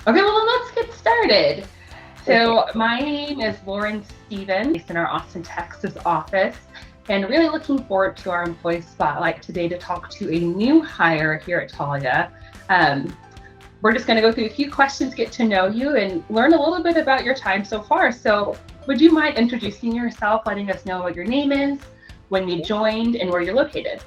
Okay, well, let's get started. So, my name is Lauren Stevens, based in our Austin, Texas office, and really looking forward to our employee spotlight today to talk to a new hire here at Taulia. Um, we're just going to go through a few questions, get to know you, and learn a little bit about your time so far. So, would you mind introducing yourself, letting us know what your name is, when you joined, and where you're located?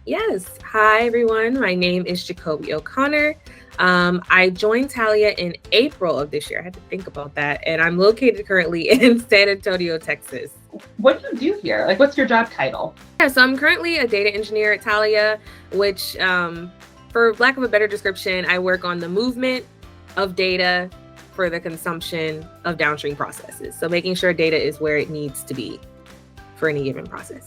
Yes. Hi, everyone. My name is Jacobi O'Connor. I joined Taulia in April of this year. I had to think about that. And I'm located currently in San Antonio, Texas. What do you do here? Like, what's your job title? Yeah, so I'm currently a data engineer at Taulia, which, for lack of a better description, I work on the movement of data for the consumption of downstream processes. So making sure data is where it needs to be for any given process.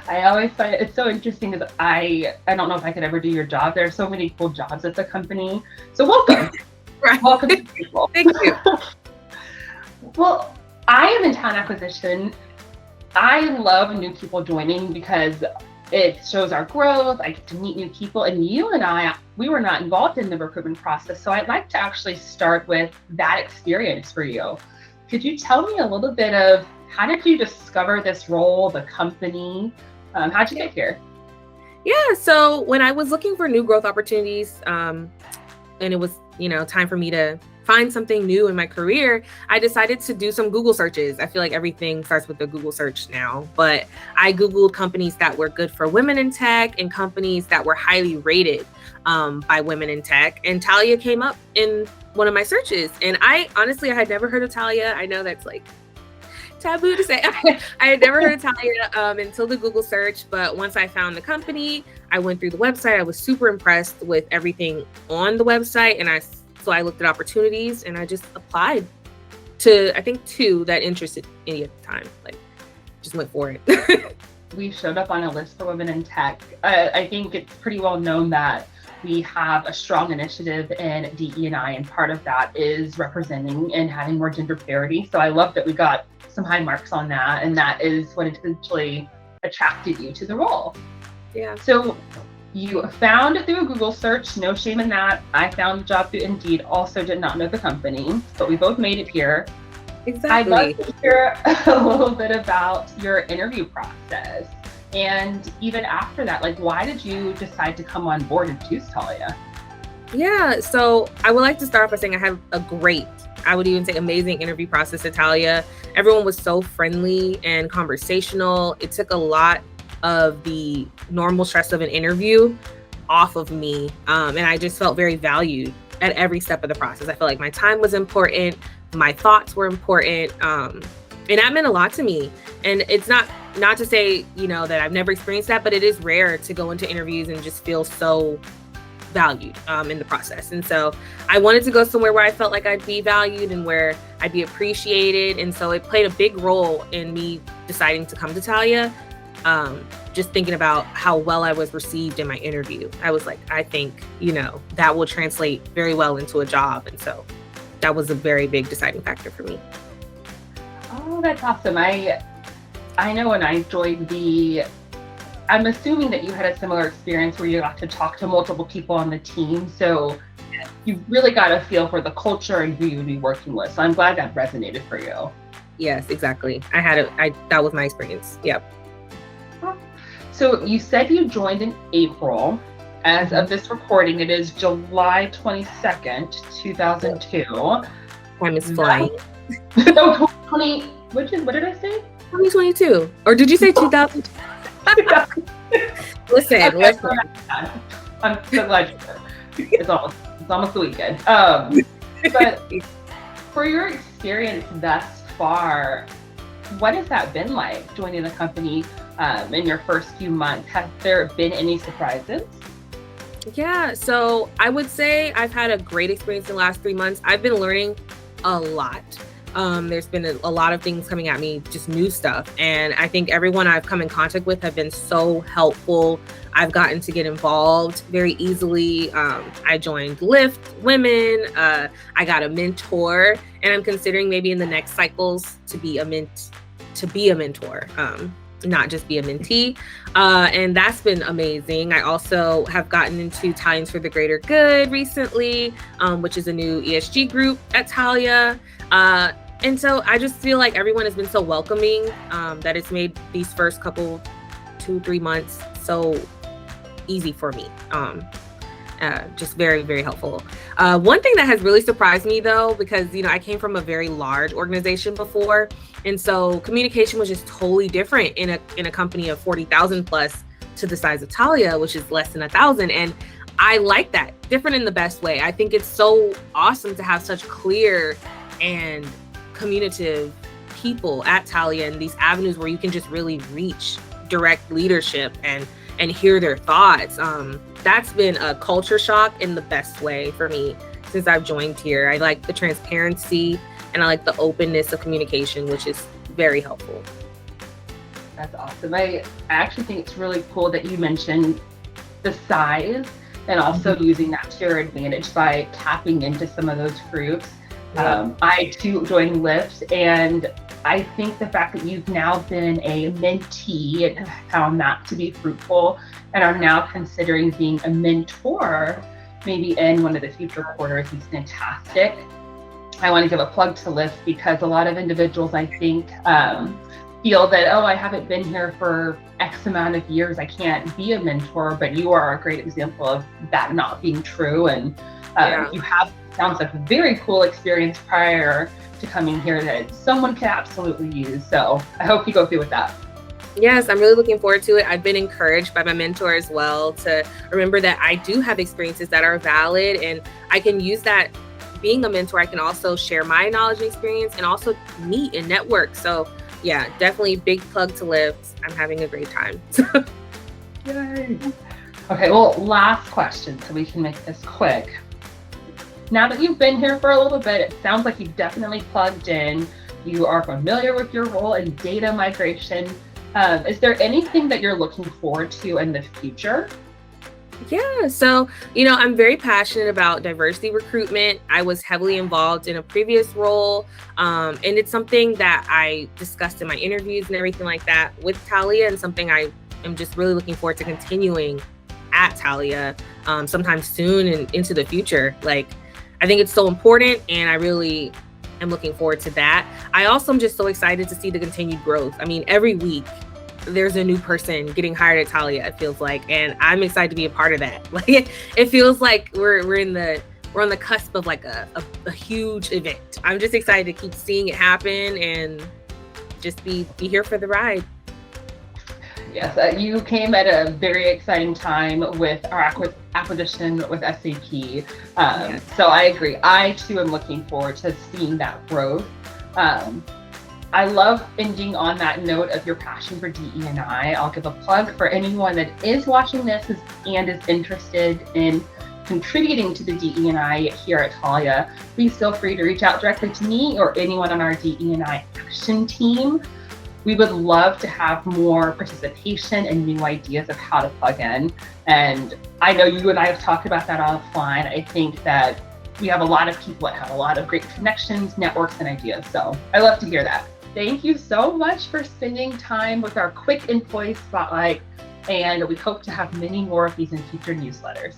I always find it's so interesting because I don't know if I could ever do your job. There are so many cool jobs at the company. So welcome. Right. Welcome to people. Thank you. Well, I am in talent acquisition. I love new people joining because it shows our growth. I get to meet new people. And you and I, we were not involved in the recruitment process. So I'd like to actually start with that experience for you. Could you tell me a little bit of how did you discover this role, the company? How'd you get here? Yeah, so when I was looking for new growth opportunities, and it was, time for me to find something new in my career, I decided to do some Google searches. I feel like everything starts with a Google search now, but I Googled companies that were good for women in tech and companies that were highly rated by women in tech. And Taulia came up in one of my searches. And I had never heard of Taulia. I know that's like taboo to say. I had never heard of Taulia until the Google search, but once I found the company, I went through the website. I was super impressed with everything on the website, and so I looked at opportunities and I just applied to, I think, 2 that interested me at the time. Like, just went for it. We showed up on a list for women in tech. I think it's pretty well known that we have a strong initiative in DE&I, and part of that is representing and having more gender parity. So I love that we got some high marks on that, and that is what essentially attracted you to the role. Yeah. So you found it through a Google search, no shame in that. I found the job through Indeed, also did not know the company, but we both made it here. Exactly. I'd love to hear a little bit about your interview process. And even after that, like, why did you decide to come on board and choose Taulia? Yeah, so I would like to start off by saying I had a great, I would even say amazing interview process at Taulia. Everyone was so friendly and conversational. It took a lot of the normal stress of an interview off of me. And I just felt very valued at every step of the process. I felt like my time was important. My thoughts were important. And that meant a lot to me. And it's not to say, that I've never experienced that, but it is rare to go into interviews and just feel so valued in the process. And so I wanted to go somewhere where I felt like I'd be valued and where I'd be appreciated. And so it played a big role in me deciding to come to Taulia. Just thinking about how well I was received in my interview. I was like, I think, that will translate very well into a job. And so that was a very big deciding factor for me. Oh, that's awesome. I know when I joined I'm assuming that you had a similar experience where you got to talk to multiple people on the team. So you really got a feel for the culture and who you'd be working with. So I'm glad that resonated for you. Yes, exactly. That was my experience. Yep. So you said you joined in April. As of this recording, it is July 22nd, 2002. Time is flying. No, 20, what did I say? 2022. Or did you say 2000? Listen. I'm so glad you did. It's almost the weekend. But for your experience thus far, what has that been like joining the company in your first few months? Have there been any surprises? Yeah, so I would say I've had a great experience in the last 3 months. I've been learning a lot. There's been a lot of things coming at me, just new stuff. And I think everyone I've come in contact with have been so helpful. I've gotten to get involved very easily. I joined Lyft Women. I got a mentor, and I'm considering maybe in the next cycles to be a mentor. not just be a mentee. And that's been amazing. I also have gotten into Talians for the Greater Good recently, which is a new ESG group at Taulia. And so I just feel like everyone has been so welcoming, that it's made these first couple 2-3 months so easy for me. Just very, very helpful. One thing that has really surprised me though, because, I came from a very large organization before. And so communication was just totally different in a company of 40,000 plus to the size of Taulia, which is less than 1,000. And I like that, different in the best way. I think it's so awesome to have such clear and communicative people at Taulia and these avenues where you can just really reach direct leadership and hear their thoughts. That's been a culture shock in the best way for me since I've joined here. I like the transparency and I like the openness of communication, which is very helpful. That's awesome. I actually think it's really cool that you mentioned the size and also using that to your advantage by tapping into some of those groups. I too joined Lyft, and I think the fact that you've now been a mentee and have found that to be fruitful and are now considering being a mentor maybe in one of the future quarters is fantastic. I want to give a plug to Lyft because a lot of individuals, I think, feel that, oh, I haven't been here for X amount of years, I can't be a mentor, but you are a great example of that not being true. And you have, sounds like a very cool experience prior to coming here that someone can absolutely use. So I hope you go through with that. Yes, I'm really looking forward to it. I've been encouraged by my mentor as well to remember that I do have experiences that are valid and I can use that. Being a mentor, I can also share my knowledge and experience and also meet and network. So yeah, definitely big plug to Lyft. I'm having a great time. Yay. Okay, well, last question so we can make this quick. Now that you've been here for a little bit, it sounds like you've definitely plugged in. You are familiar with your role in data migration. Is there anything that you're looking forward to in the future? Yeah, so, I'm very passionate about diversity recruitment. I was heavily involved in a previous role, and it's something that I discussed in my interviews and everything like that with Taulia, and something I am just really looking forward to continuing at Taulia sometime soon and into the future. I think it's so important, and I really am looking forward to that. I also am just so excited to see the continued growth. I mean, every week there's a new person getting hired at Taulia, it feels like, and I'm excited to be a part of that. It feels like we're on the cusp of a huge event. I'm just excited to keep seeing it happen and just be here for the ride. Yes, you came at a very exciting time with our acquisition with SAP. Yes. So I agree. I too am looking forward to seeing that growth. I love ending on that note of your passion for DE&I. I'll give a plug for anyone that is watching this and is interested in contributing to the DE&I here at Taulia. Please feel free to reach out directly to me or anyone on our DE&I action team. We would love to have more participation and new ideas of how to plug in. And I know you and I have talked about that offline. I think that we have a lot of people that have a lot of great connections, networks, and ideas. So I love to hear that. Thank you so much for spending time with our quick employee spotlight. And we hope to have many more of these in future newsletters.